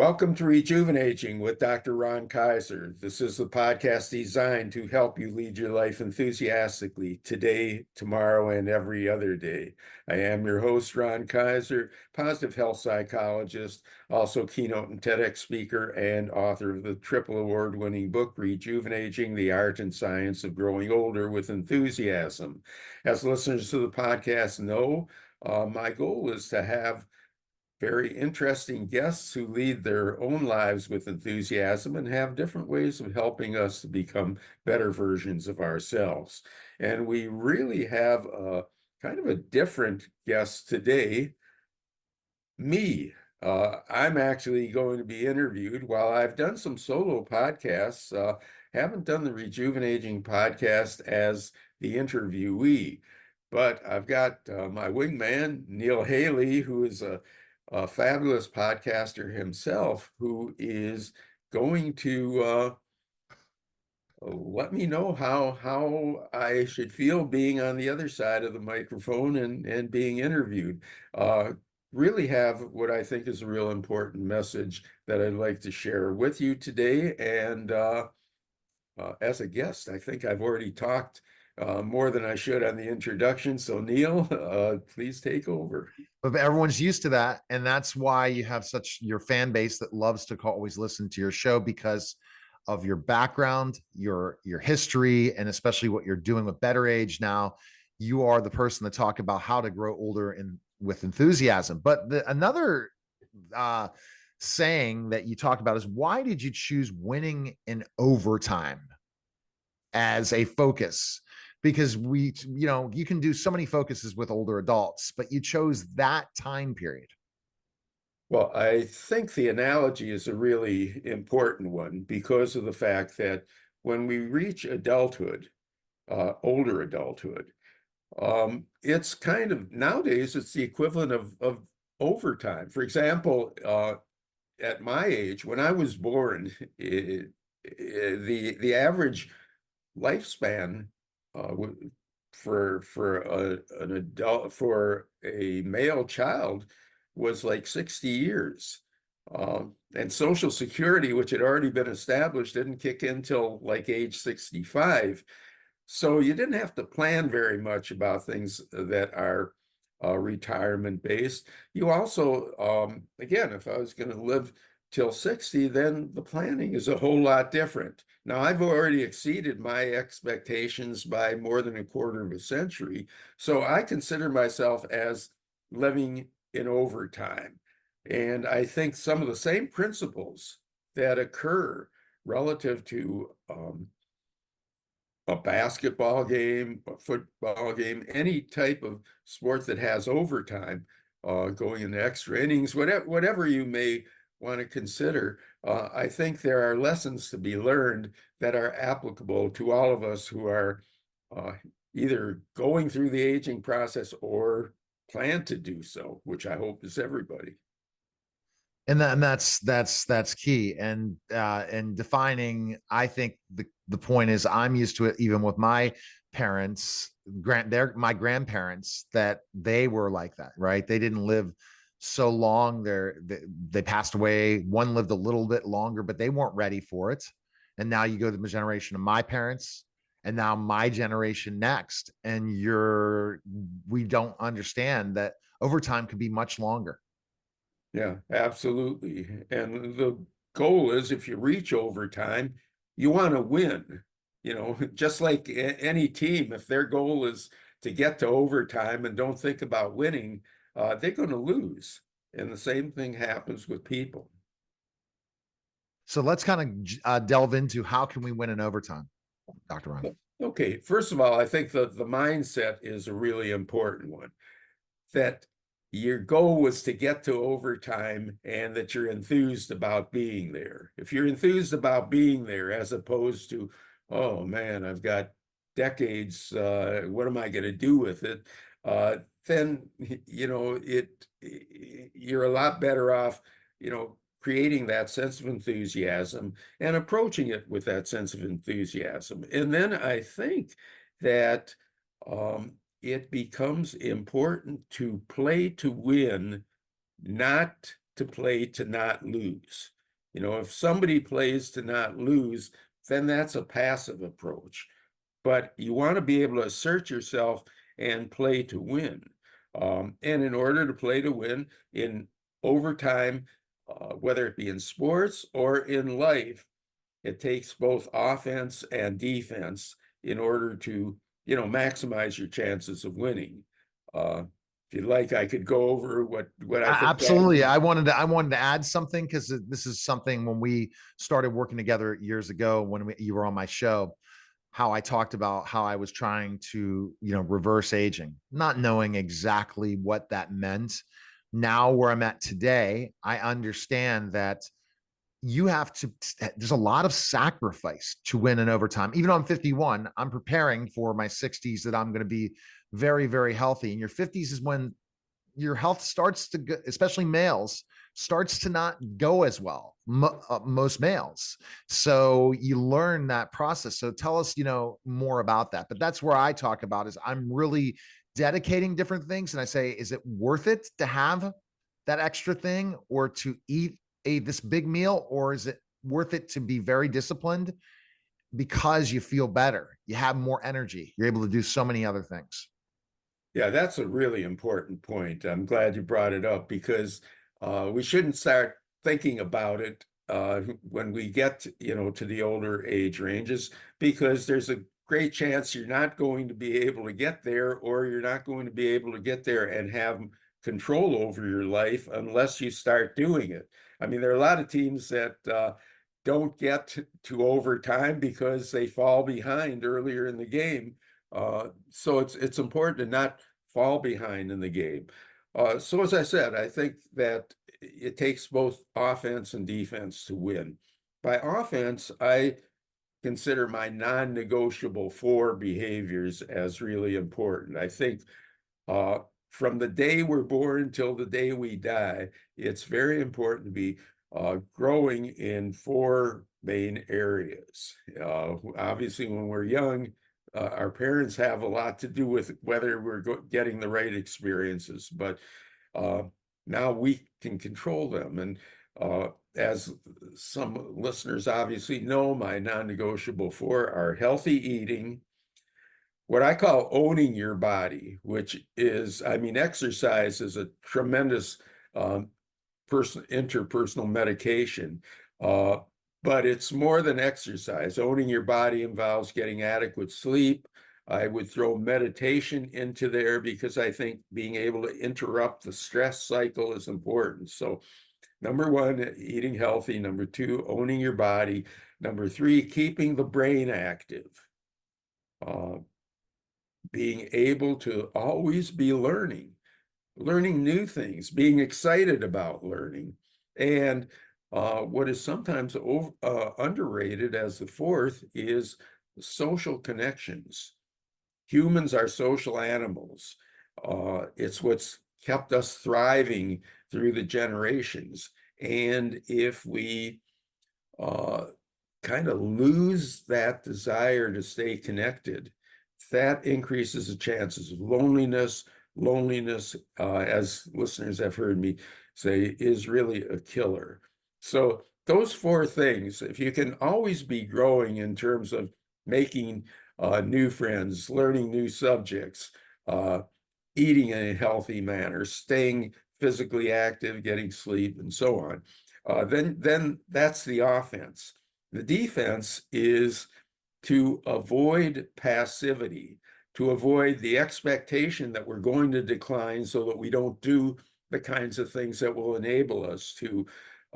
Welcome to Rejuvenaging with Dr. Ron Kaiser. This is the podcast designed to help you lead your life enthusiastically today, tomorrow, and every other day. I am your host, Ron Kaiser, positive health psychologist, also keynote and TEDx speaker, and author of the triple award-winning book, Rejuvenaging, the Art and Science of Growing Older with Enthusiasm. As listeners to the podcast know, my goal is to have very interesting guests who lead their own lives with enthusiasm and have different ways of helping us to become better versions of ourselves. And we really have a kind of a different guest today, me. I'm actually going to be interviewed. While I've done some solo podcasts, haven't done the Rejuvenaging podcast as the interviewee. But I've got my wingman, Neil Haley, who is a fabulous podcaster himself, who is going to let me know how I should feel being on the other side of the microphone and being interviewed. Really have what I think is a real important message that I'd like to share with you today. And as a guest, I think I've already talked more than I should on the introduction. So Neil, please take over. But everyone's used to that, and that's why you have such your fan base that loves to always listen to your show, because of your background, your history, and especially what you're doing with Better Age now. You are the person to talk about how to grow older with enthusiasm. But another saying that you talk about is, why did you choose winning in overtime as a focus? Because you can do so many focuses with older adults, but you chose that time period. Well, I think the analogy is a really important one because of the fact that when we reach adulthood, older adulthood, it's kind of nowadays it's the equivalent of overtime. For example, at my age, when I was born, the average lifespan for an adult, for a male child, was like 60 years. And Social Security, which had already been established, didn't kick in till like age 65. So you didn't have to plan very much about things that are retirement based. You also, again, if I was going to live till 60, then the planning is a whole lot different. Now, I've already exceeded my expectations by more than a quarter of a century, so I consider myself as living in overtime. And I think some of the same principles that occur relative to a basketball game, a football game, any type of sport that has overtime, going into extra innings, whatever you may want to consider, I think there are lessons to be learned that are applicable to all of us who are either going through the aging process or plan to do so, which I hope is everybody. And that's key. And defining, I think the point is, I'm used to it even with my parents, my grandparents, that they were like that, right? They didn't live so long. They passed away. One lived a little bit longer, but they weren't ready for it. And now you go to the generation of my parents, and now my generation next, and we don't understand that overtime could be much longer. Yeah, absolutely. And the goal is, if you reach overtime, you want to win. Just like any team, if their goal is to get to overtime and don't think about winning, they're going to lose. And the same thing happens with people. So let's kind of delve into, how can we win in overtime, Dr. Ron? Okay, first of all, I think that the mindset is a really important one. That your goal was to get to overtime and that you're enthused about being there. If you're enthused about being there, as opposed to, oh man, I've got decades, what am I going to do with it? Then, you're a lot better off, creating that sense of enthusiasm and approaching it with that sense of enthusiasm. And then I think that it becomes important to play to win, not to play to not lose. If somebody plays to not lose, then that's a passive approach. But you want to be able to assert yourself and play to win. And in order to play to win in overtime, whether it be in sports or in life, it takes both offense and defense in order to, maximize your chances of winning. Uh, if you'd like, I could go over what I think that Absolutely. means. I wanted to add something because this is something when we started working together years ago when you were on my show, how I talked about how I was trying to, reverse aging, not knowing exactly what that meant. Now, where I'm at today, I understand that you have to, there's a lot of sacrifice to win in overtime. Even though I'm 51, I'm preparing for my 60s that I'm going to be very, very healthy. And your 50s is when your health starts to go, especially males, starts to not go as well, most males. So you learn that process. So tell us, more about that. But that's where I talk about is I'm really dedicating different things. And I say, is it worth it to have that extra thing or to eat this big meal? Or is it worth it to be very disciplined because you feel better? You have more energy. You're able to do so many other things. Yeah, that's a really important point. I'm glad you brought it up because we shouldn't start thinking about it when we get, to the older age ranges, because there's a great chance you're not going to be able to get there, or you're not going to be able to get there and have control over your life unless you start doing it. I mean, there are a lot of teams that don't get to overtime because they fall behind earlier in the game. So it's important to not fall behind in the game. So as I said, I think that it takes both offense and defense to win. By offense, I consider my non-negotiable four behaviors as really important. I think uh, from the day we're born till the day we die, it's very important to be growing in four main areas. Obviously, when we're young, our parents have a lot to do with whether we're getting the right experiences, but uh, now we can control them. And as some listeners obviously know, my non-negotiable four are healthy eating, what I call owning your body, which is, I mean, exercise is a tremendous um, interpersonal medication, uh, but it's more than exercise. Owning your body involves getting adequate sleep. I would throw meditation into there because I think being able to interrupt the stress cycle is important. So, number one, eating healthy. Number two, owning your body. Number three, keeping the brain active. Uh, Being able to always be learning new things, being excited about learning. And what is sometimes underrated as the fourth is social connections. Humans are social animals. It's what's kept us thriving through the generations. And if we uh, kind of lose that desire to stay connected, that increases the chances of loneliness. Loneliness, as listeners have heard me say, is really a killer. So those four things, if you can always be growing in terms of making new friends, learning new subjects, uh, eating in a healthy manner, staying physically active, getting sleep, and so on, then that's the offense. The defense is to avoid passivity, to avoid the expectation that we're going to decline so that we don't do the kinds of things that will enable us to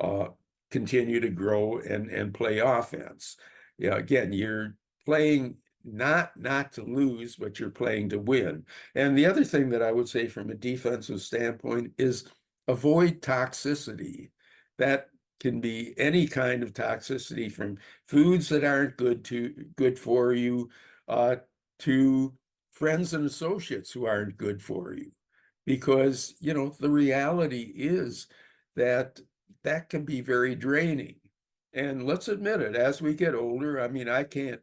uh, continue to grow and play offense. Yeah, again, you're playing not to lose, but you're playing to win. And the other thing that I would say from a defensive standpoint is avoid toxicity. That can be any kind of toxicity, from foods that aren't good for you, uh, to friends and associates who aren't good for you. Because, the reality is that that can be very draining. And let's admit it, as we get older, I mean, I can't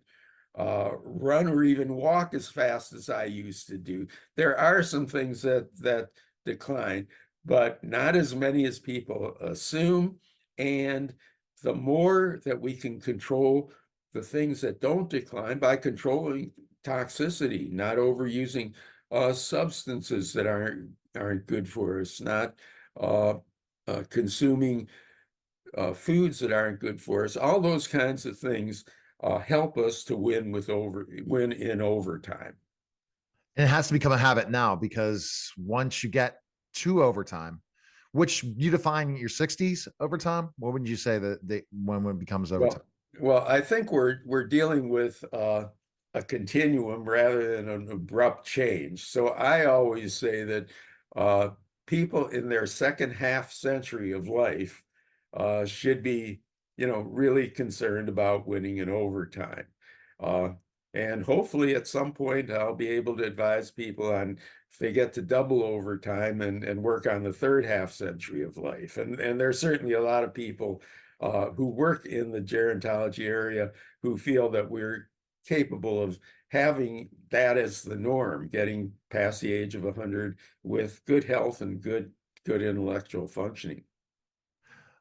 run or even walk as fast as I used to do. There are some things that decline, but not as many as people assume. And the more that we can control the things that don't decline by controlling toxicity, not overusing substances that aren't good for us, not uh, consuming foods that aren't good for us. All those kinds of things help us to win in overtime. And it has to become a habit now, because once you get to overtime, which you define your 60s overtime, what would you say that when it becomes overtime? Well, well, I think we're dealing with a continuum rather than an abrupt change. So I always say that uh, people in their second half century of life should be, really concerned about winning in overtime. Uh, and hopefully at some point I'll be able to advise people on if they get to double overtime and work on the third half century of life. And there's certainly a lot of people who work in the gerontology area who feel that we're capable of having that as the norm, getting past the age of 100 with good health and good intellectual functioning.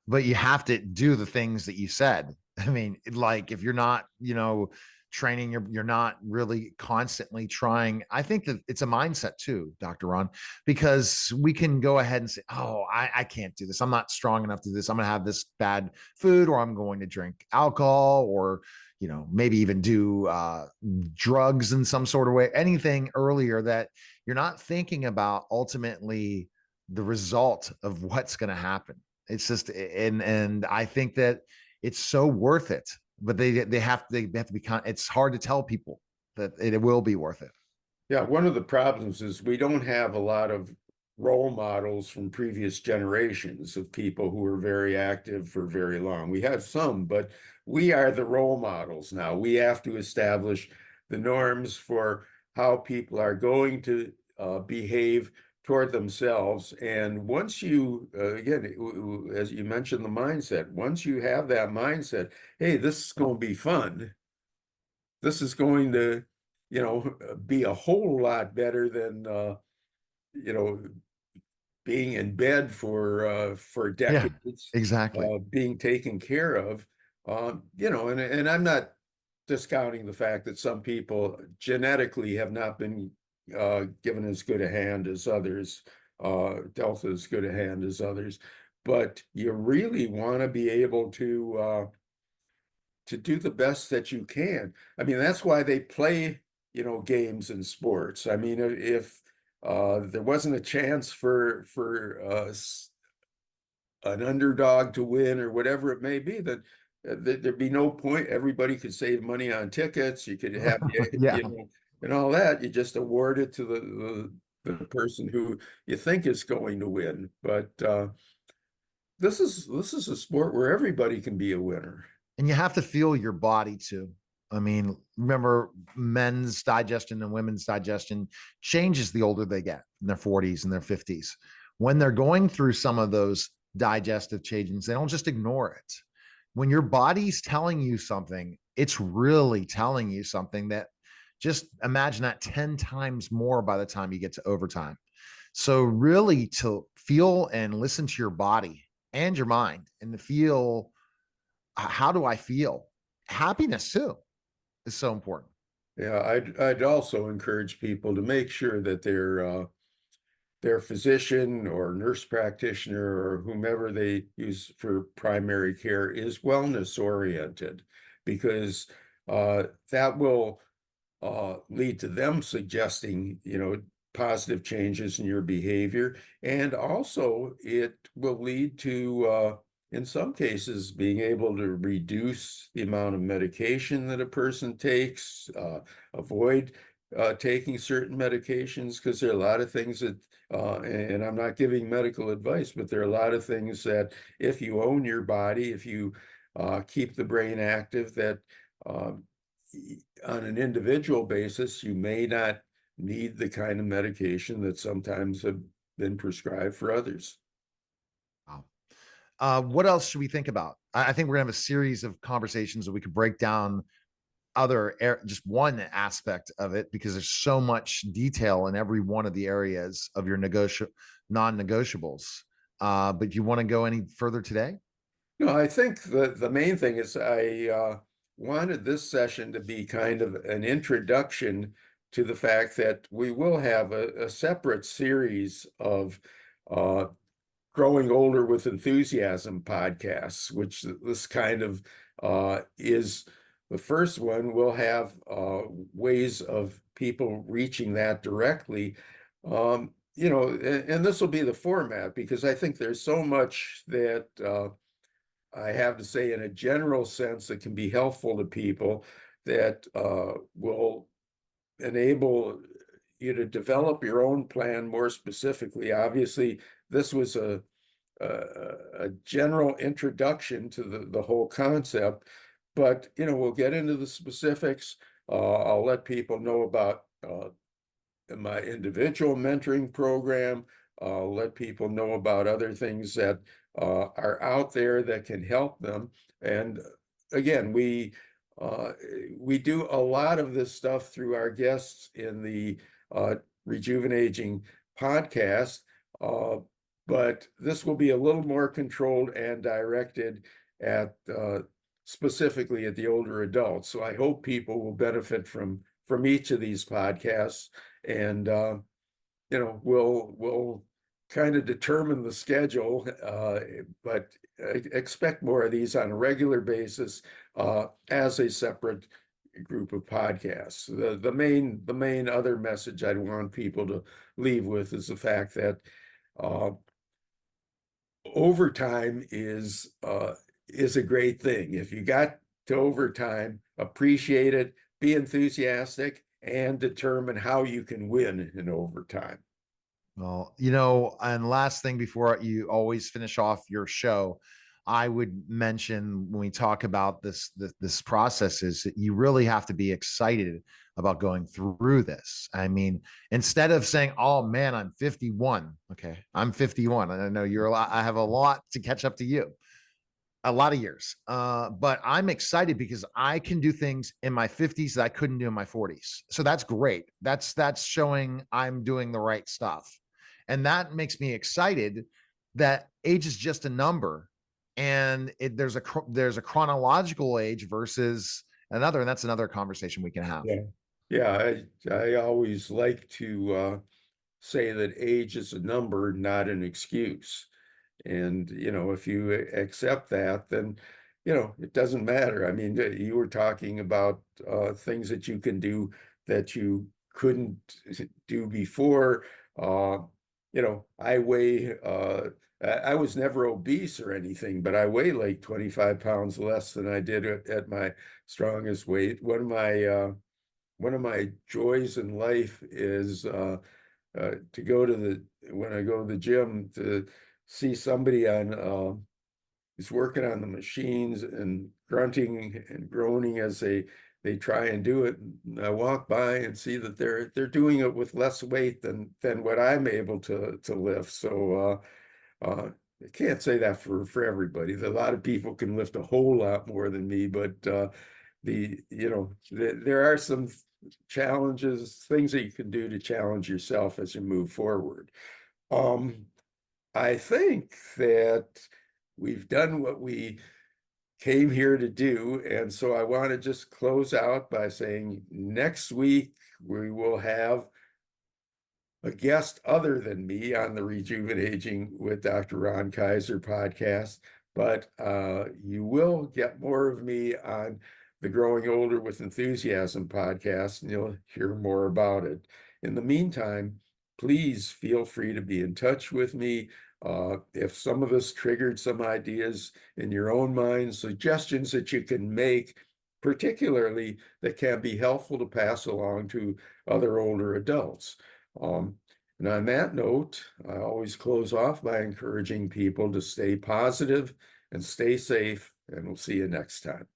But you have to do the things that you said. I mean, like if you're not, training, you're not really constantly trying. I think that it's a mindset too, Dr. Ron, because we can go ahead and say, oh, I can't do this. I'm not strong enough to do this. I'm going to have this bad food, or I'm going to drink alcohol, or, maybe even do drugs in some sort of way, anything earlier that you're not thinking about ultimately the result of what's going to happen. It's just, and I think that it's so worth it, but they have to be it's hard to tell people that it will be worth it. Yeah, one of the problems is we don't have a lot of role models from previous generations of people who were very active for very long. We have some, but we are the role models now. We have to establish the norms for how people are going to behave toward themselves. And once you, again, as you mentioned, the mindset, once you have that mindset, hey, this is going to be fun. This is going to, be a whole lot better than, you know, being in bed for Yeah, decades, exactly. being taken care of. And I'm not discounting the fact that some people genetically have not been given as good a hand as others, dealt as good a hand as others. But you really want to be able to do the best that you can. I mean, that's why they play, games in sports. I mean, if there wasn't a chance for an underdog to win or whatever it may be, then there'd be no point. Everybody could save money on tickets. You could have, Yeah. and all that. You just award it to the person who you think is going to win. But this is a sport where everybody can be a winner. And you have to feel your body too. I mean, remember, men's digestion and women's digestion changes the older they get, in their 40s and their 50s. When they're going through some of those digestive changes, they don't just ignore it. When your body's telling you something, it's really telling you something. That just imagine that 10 times more by the time you get to overtime. So really, to feel and listen to your body and your mind, and to feel, how do I feel? Happiness too is so important. Yeah, I'd also encourage people to make sure that their physician or nurse practitioner or whomever they use for primary care is wellness oriented, because that will lead to them suggesting, positive changes in your behavior. And also it will lead to, in some cases, being able to reduce the amount of medication that a person takes, avoid taking certain medications, because there are a lot of things that, and I'm not giving medical advice, but there are a lot of things that if you own your body, if you keep the brain active, that um, on an individual basis, you may not need the kind of medication that sometimes have been prescribed for others. Wow. What else should we think about? I think we're gonna have a series of conversations that we could break down just one aspect of it, because there's so much detail in every one of the areas of your non-negotiables. But do you want to go any further today? No, I think the main thing is I wanted this session to be kind of an introduction to the fact that we will have a separate series of uh, Growing Older with Enthusiasm podcasts, which this kind of is the first one. We'll have ways of people reaching that directly. And this will be the format because I think there's so much that I have to say, in a general sense, that can be helpful to people that will enable you to develop your own plan more specifically. Obviously, this was a general introduction to the whole concept, but we'll get into the specifics. I'll let people know about my individual mentoring program. Let people know about other things that are out there that can help them. And again, uh, we do a lot of this stuff through our guests in the Rejuvenaging podcast, uh, but this will be a little more controlled and directed at specifically at the older adults. So I hope people will benefit from each of these podcasts, and we'll kind of determine the schedule, but expect more of these on a regular basis as a separate group of podcasts. The main other message I'd want people to leave with is the fact that uh, overtime is a great thing. If you got to overtime, appreciate it, be enthusiastic, and determine how you can win in overtime. Well, and last thing before you always finish off your show, I would mention when we talk about this process is that you really have to be excited about going through this. I mean, instead of saying, "Oh man, I'm 51." Okay, I'm 51, and I know you're a lot. I have a lot to catch up to you, a lot of years. But I'm excited because I can do things in my 50s that I couldn't do in my 40s. So that's great. That's showing I'm doing the right stuff. And that makes me excited that age is just a number. And there's a chronological age versus another, and that's another conversation we can have. Yeah. Yeah, I always like to say that age is a number, not an excuse. And, if you accept that, then, it doesn't matter. I mean, you were talking about things that you can do that you couldn't do before. I weigh, I was never obese or anything, but I weigh like 25 pounds less than I did at my strongest weight. One of my joys in life is to go to when I go to the gym, to see somebody who's working on the machines and grunting and groaning as they try and do it. And I walk by and see that they're doing it with less weight than what I'm able to lift. So I can't say that for everybody. A lot of people can lift a whole lot more than me, but there are some challenges, things that you can do to challenge yourself as you move forward. Um, I think that we've done what we came here to do, and so I want to just close out by saying next week we will have a guest other than me on the Rejuvenaging with Dr. Ron Kaiser podcast, but you will get more of me on the Growing Older with Enthusiasm podcast, and you'll hear more about it. In the meantime, please feel free to be in touch with me. If some of this triggered some ideas in your own mind, suggestions that you can make, particularly that can be helpful to pass along to other older adults. And on that note, I always close off by encouraging people to stay positive and stay safe, and we'll see you next time.